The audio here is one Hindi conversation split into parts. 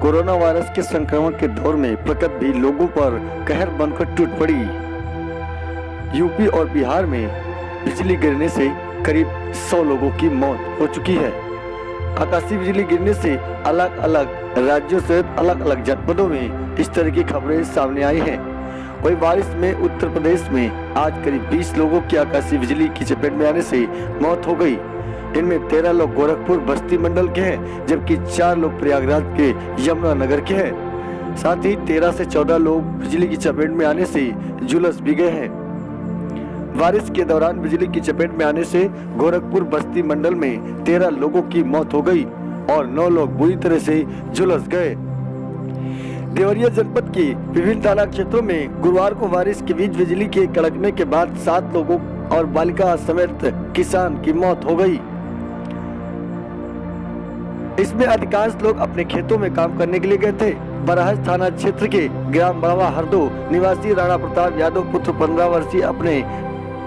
कोरोना वायरस के संक्रमण के दौर में प्रकृति भी लोगों पर कहर बनकर टूट पड़ी। यूपी और बिहार में बिजली गिरने से करीब 100 लोगों की मौत हो चुकी है। आकाशीय बिजली गिरने से अलग अलग राज्यों सहित अलग अलग जनपदों में इस तरह की खबरें सामने आई हैं। वही बारिश में उत्तर प्रदेश में आज करीब 20 लोगों की आकाशीय बिजली की चपेट में आने से मौत हो गई। इनमें 13 लोग गोरखपुर बस्ती मंडल के हैं, जबकि 4 लोग प्रयागराज के यमुना नगर के हैं। साथ ही 13 से 14 लोग बिजली की चपेट में आने से झुलस भी गए हैं। बारिश के दौरान बिजली की चपेट में आने से गोरखपुर बस्ती मंडल में 13 लोगों की मौत हो गई और 9 लोग बुरी तरह से झुलस गए। देवरिया जनपद के विभिन्न थाना क्षेत्रों में गुरुवार को बारिश के बीच बिजली के कड़कने के बाद 7 लोगों और बालिका समेत किसान की मौत हो गई। इसमें अधिकांश लोग अपने खेतों में काम करने के लिए गए थे। बरहज थाना क्षेत्र के ग्राम बड़वा हरदो निवासी राणा प्रताप यादव पुत्र 15 वर्षीय अपने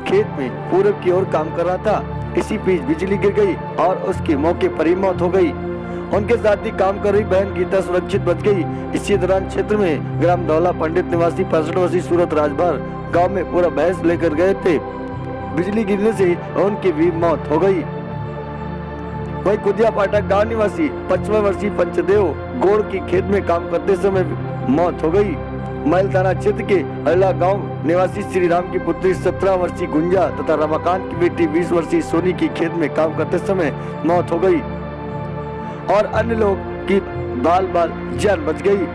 खेत में पूरब की ओर काम कर रहा था। इसी बीच बिजली गिर गई और उसकी मौके पर ही मौत हो गई। उनके साथ ही काम कर रही बहन गीता सुरक्षित बच गई। इसी दौरान क्षेत्र में ग्राम दौला पंडित निवासी 65 वर्षीय सूरत राजभर गांव में पूरा भैंस लेकर गए थे। बिजली गिरने से उनकी भी मौत हो गई। वही कुदिया पाटक गाँव निवासी 55 वर्षीय पंचदेव गोड़ की खेत में काम करते समय मौत हो गई। महल थाना क्षेत्र के अल्ला गांव निवासी श्री राम की पुत्री 17 वर्षीय गुंजा तथा रमाकांत की बेटी 20 वर्षीय सोनी की खेत में काम करते समय मौत हो गई और अन्य लोग की बाल जान बच गई।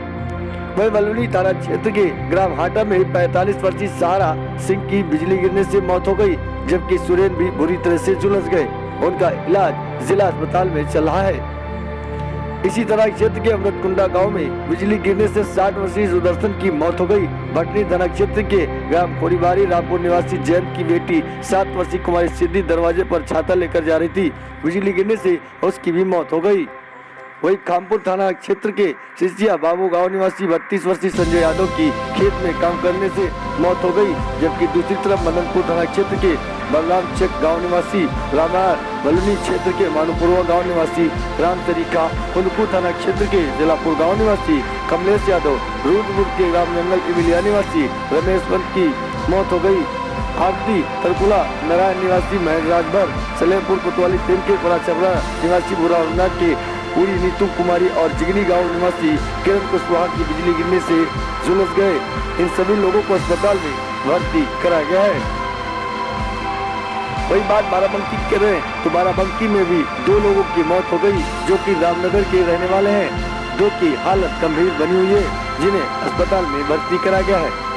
वही बलुनी थाना क्षेत्र के ग्राम हाटा में 45 वर्षीय सहारा सिंह की बिजली गिरने से मौत हो गई, जबकि सुरेन भी बुरी तरह से झुलस गए। उनका इलाज जिला अस्पताल में चल रहा है। इसी तरह क्षेत्र के अमृतकुंडा गांव में बिजली गिरने से 60 वर्षीय सुदर्शन की मौत हो गई। भटनी थाना क्षेत्र के ग्राम खोरीबारी रामपुर निवासी जैन की बेटी 7 वर्षीय कुमारी सिद्धि दरवाजे पर छाता लेकर जा रही थी। बिजली गिरने से उसकी भी मौत हो गई। वही खामपुर थाना क्षेत्र के सिसिया बाबू गांव निवासी 32 वर्षीय संजय यादव की खेत में काम करने से मौत हो गई, जबकि दूसरी तरफ मदनपुर थाना क्षेत्र के बलराम चेक गांव निवासी रामायण बलुनी क्षेत्र के मानूपुरवा गांव निवासी राम तरीका फुलपुर थाना क्षेत्र के जिलापुर गांव निवासी कमलेश यादव रूदपुर के ग्राम जंगल इमिलिया निवासी रमेश पंत की मौत हो गई। आरती तरकुला नारायण निवासी महेश राजभर सलेमपुर कोतवाली तेल के बड़ा चबरा निवासी बुरा के पूरी नीतू कुमारी और जिगनी गांव निवासी किरण कुशवाहा की बिजली गिरने से झुलस गए। इन सभी लोगों को अस्पताल में भर्ती कराया गया है। वही बात बाराबंकी की करें तो बाराबंकी में भी 2 लोगों की मौत हो गई, जो कि रामनगर के रहने वाले हैं। 2 की हालत गंभीर बनी हुई है, जिन्हें अस्पताल में भर्ती कराया गया है।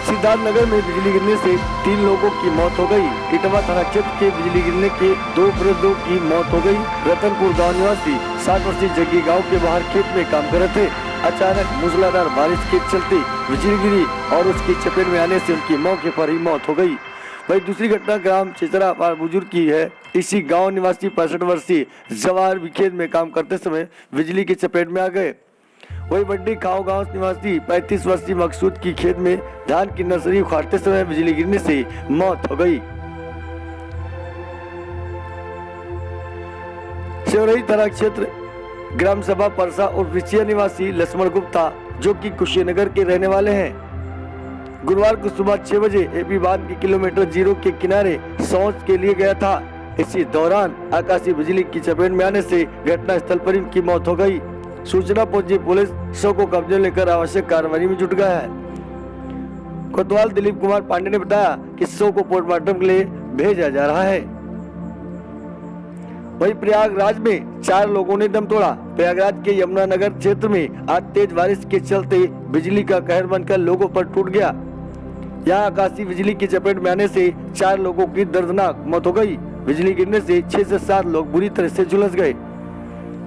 सिद्धार्थनगर में बिजली गिरने से 3 लोगों की मौत हो गई। इटवा थाना क्षेत्र के बिजली गिरने के 2 वृद्धों की मौत हो गई। रतनपुर गांव निवासी 60 वर्षीय जग्गी गांव के बाहर खेत में काम कर रहे थे। अचानक मूसलाधार बारिश के चलते बिजली गिरी और उसकी चपेट में आने से उनकी मौके पर ही मौत हो गई। वही दूसरी घटना ग्राम चिचरा बुजुर्ग की है। इसी गाँव निवासी 65 वर्षीय जवाहर भी खेत में काम करते समय बिजली की चपेट में आ गए। वही बड्डी खाओ गांव निवासी 35 वर्षीय मकसूद की खेत में धान की नर्सरी उखाड़ते समय बिजली गिरने से मौत हो गई। शिवरही थाना क्षेत्र ग्राम सभा परसा और विचिया निवासी लक्ष्मण गुप्ता, जो कि कुशीनगर के रहने वाले हैं, गुरुवार को सुबह 6 बजे एपी बांध के किलोमीटर 0 के किनारे शौच के लिए गया था। इसी दौरान आकाशीय बिजली की चपेट में आने से घटना स्थल पर इनकी मौत हो गई। सूचना पहुंची पुलिस शव को कब्जे लेकर आवश्यक कार्रवाई में जुट गया है। कोतवाल दिलीप कुमार पांडे ने बताया कि शव को पोस्टमार्टम के लिए भेजा जा रहा है। वही प्रयागराज में 4 लोगों ने दम तोड़ा। प्रयागराज के यमुना नगर क्षेत्र में आज तेज बारिश के चलते बिजली का कहर बनकर लोगों पर टूट गया। यहाँ आकाशीय बिजली की चपेट में आने से 4 लोगों की दर्दनाक मौत हो गई। बिजली गिरने से 6 से 7 लोग बुरी तरह से झुलस गए।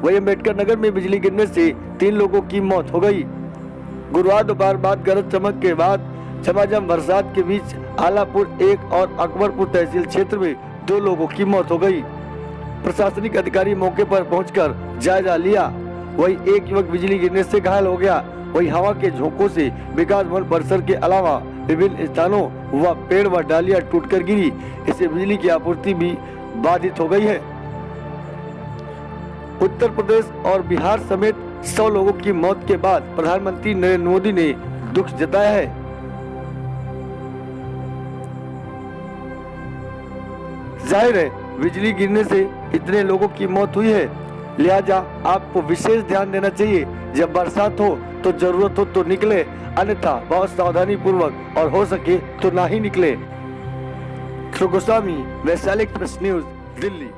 वही अम्बेडकर नगर में बिजली गिरने से 3 लोगों की मौत हो गई। गुरुवार दोपहर बाद गरज चमक के बाद झमाझम बरसात के बीच आलापुर 1 और अकबरपुर तहसील क्षेत्र में 2 लोगों की मौत हो गई। प्रशासनिक अधिकारी मौके पर पहुंचकर जायजा लिया। वही एक युवक बिजली गिरने से घायल हो गया। वही हवा के झोंकों से विकास भवन परिसर के अलावा विभिन्न स्थानों व पेड़ व डालियां टूटकर गिरी। इससे बिजली की आपूर्ति भी बाधित हो गई है। उत्तर प्रदेश और बिहार समेत 100 लोगों की मौत के बाद प्रधानमंत्री नरेंद्र मोदी ने दुख जताया है। जाहिर है बिजली गिरने से इतने लोगों की मौत हुई है, लिहाजा आपको विशेष ध्यान देना चाहिए। जब बरसात हो तो जरूरत हो तो निकले, अन्यथा बहुत सावधानी पूर्वक और हो सके तो ना ही निकले। Goswami, Vaishali express news, Delhi.